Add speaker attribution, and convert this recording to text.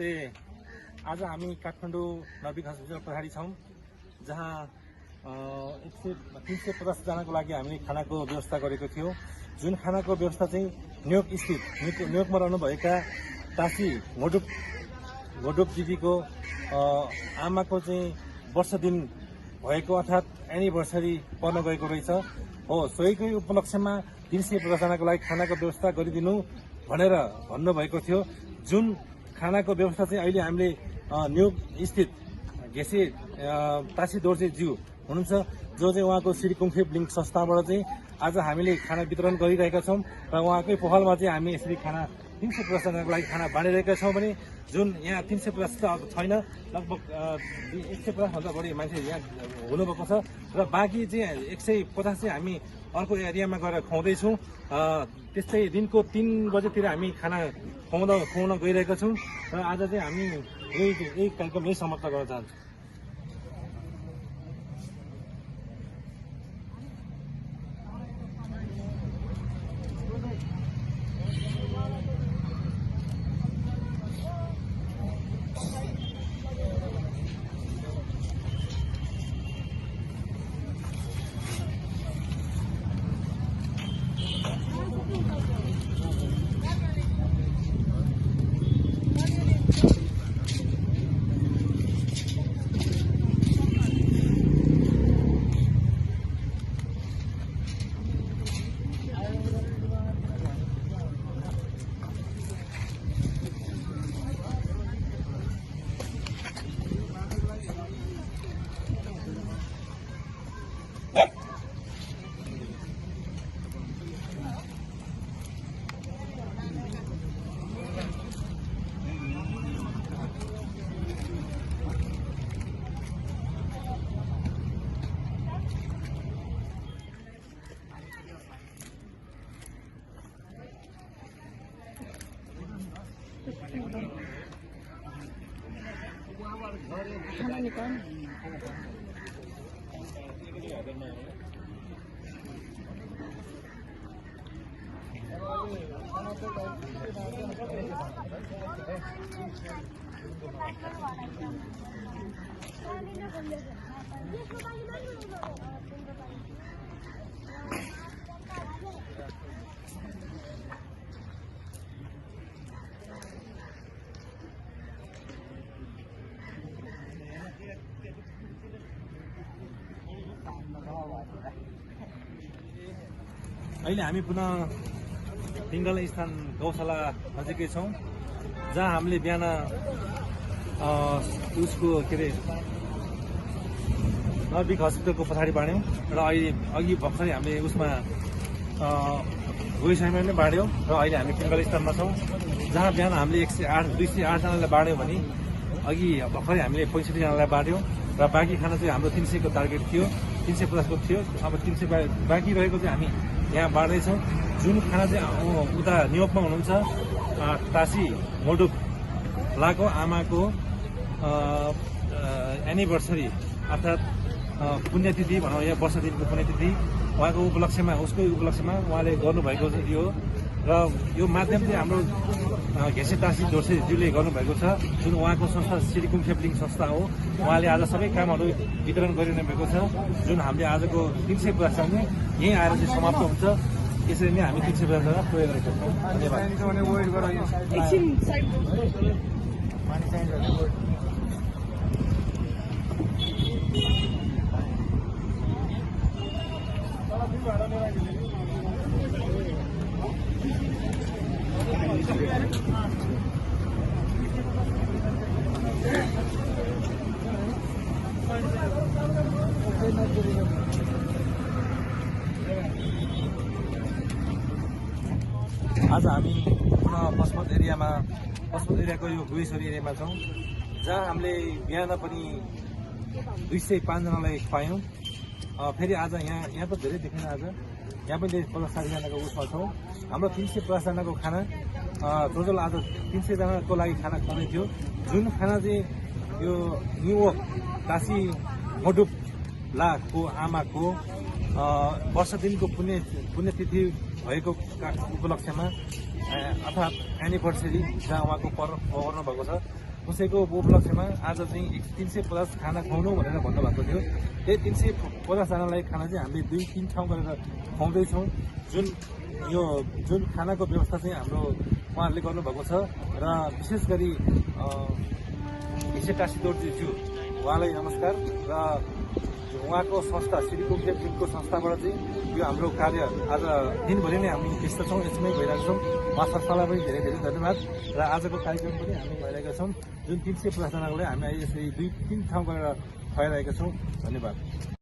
Speaker 1: आज हामी काठमाडौँ नर्बिक हस्पिटल पछाडि छौँ, जहाँ 350 जनाको लागि हामीले खानाको व्यवस्था गरेको थियो। जुन खानाको व्यवस्था चाहिँ न्योक स्थित न्योकमा रहनुभएका तासी घोडुप दिदीको आमाको चाहिँ वर्ष दिन भएको अर्थात् एनिभर्सरी पर्न गएको रहेछ हो। सोहीकै उपलक्ष्यमा 350 जनाको लागि खानाको व्यवस्था गरिदिनु भनेर भन्नुभएको थियो। जुन खानाको व्यवस्था चाहिँ अहिले हामीले न्योक स्थित घेसे तासी दोर्जेज्यू हुनुहुन्छ, जो चाहिँ उहाँको श्री कुङफेप लिङ्क संस्थाबाट चाहिँ आज हामीले खाना वितरण गरिरहेका छौँ र उहाँकै पहलमा चाहिँ हामी यसरी खाना 350 जनाको लागि खाना बाँडिरहेका छौँ भने जुन यहाँ 350 त अब छैन, लगभग 150 भन्दा बढी मान्छे यहाँ हुनुभएको छ र बाँकी चाहिँ 150 चाहिँ हामी अर्को एरियामा गएर खुवाउँदैछौँ। त्यस्तै दिनको 3 बजेतिर हामी खाना खुवाउन गइरहेका छौँ र आज चाहिँ हामी यही कार्यक्रम यही समाप्त गर्न चाहन्छौँ।
Speaker 2: खाना निकाल
Speaker 1: अहिले हामी पुनः पिङ्गल स्थान गौशाला नजिकै छौँ, जहाँ हामीले बिहान उसको के अरे नर्बिक हस्पिटलको पछाडि बाँड्यौँ र अघि भर्खरै हामीले उसमा गोइसाइमा नै बाँड्यौँ र अहिले हामी पिङ्गल स्थानमा छौँ, जहाँ बिहान हामीले 208 जनालाई बाँड्यौँ भने अघि भर्खरै हामीले 65 जनालाई बाँड्यौँ र बाँकी खाना चाहिँ हाम्रो 300 को टार्गेट थियो, 350 को थियो। अब 300 बाँकी रहेको चाहिँ हामी यहाँ बाँड्दैछौँ। जुन खाना चाहिँ उता न्योकमा हुनुहुन्छ तासी घोडुपलाको आमाको एनिभर्सरी अर्थात् पुण्यतिथि भनौँ या वर्ष दिनको पुण्यतिथि उहाँको उसकै उपलक्ष्यमा उहाँले गर्नुभएको यो र यो माध्यम चाहिँ हाम्रो घेसे तासी दोर्जेज्यूले गर्नुभएको छ। जुन उहाँको संस्था श्री कुङफेप लिङ्क संस्था हो, उहाँले आज सबै कामहरू वितरण गरिरहनु भएको छ। जुन हामीले आजको 350 जना यहीँ आएर चाहिँ समाप्त हुन्छ। यसरी नै हामी 350 जना पुरा गरेका छौँ। आज हामी पुनः पशुपत एरियाको यो गुहेश्वरी एरियामा छौँ, जहाँ हामीले बिहान पनि 205 जनालाई खुवायौँ। फेरि आज यहाँ त धेरै देखेन, आज यहाँ पनि 50-60 जनाको उसमा छौँ। हाम्रो 350 जनाको खाना टोटल आज 300 जनाको लागि खाना खुवाउँदै थियो। जुन खाना चाहिँ यो न्युयोर्क तासी घोडुपलाको आमाको वर्ष दिनको पुण्यतिथि भएको उपलक्ष्यमा अर्थात् एनिभर्सरी जहाँ उहाँको पर्व गर्नुभएको छ, कसैको उपलक्ष्यमा आज चाहिँ 350 खाना खुवाउनु भनेर भन्नुभएको थियो। त्यही 350जनालाई खाना चाहिँ हामीले 2-3 ठाउँ गरेर खुवाउँदैछौँ। जुन खानाको व्यवस्था चाहिँ हाम्रो उहाँहरूले गर्नुभएको छ र विशेष गरी टासी दोर्जीज्यू उहाँलाई नमस्कार र उहाँको संस्था श्री कुखेर टिमको संस्थाबाट चाहिँ यो हाम्रो कार्य आज दिनभरि नै हामी व्यस्त छौँ, यसमै भइरहेको छौँ। उहाँ संस्थालाई पनि धेरै धेरै धन्यवाद र आजको कार्यक्रम पनि हामी भइरहेका छौँ। जुन 350 जनालाई हामी यसरी 2-3 ठाउँ गरेर खुवाइरहेका छौँ। धन्यवाद।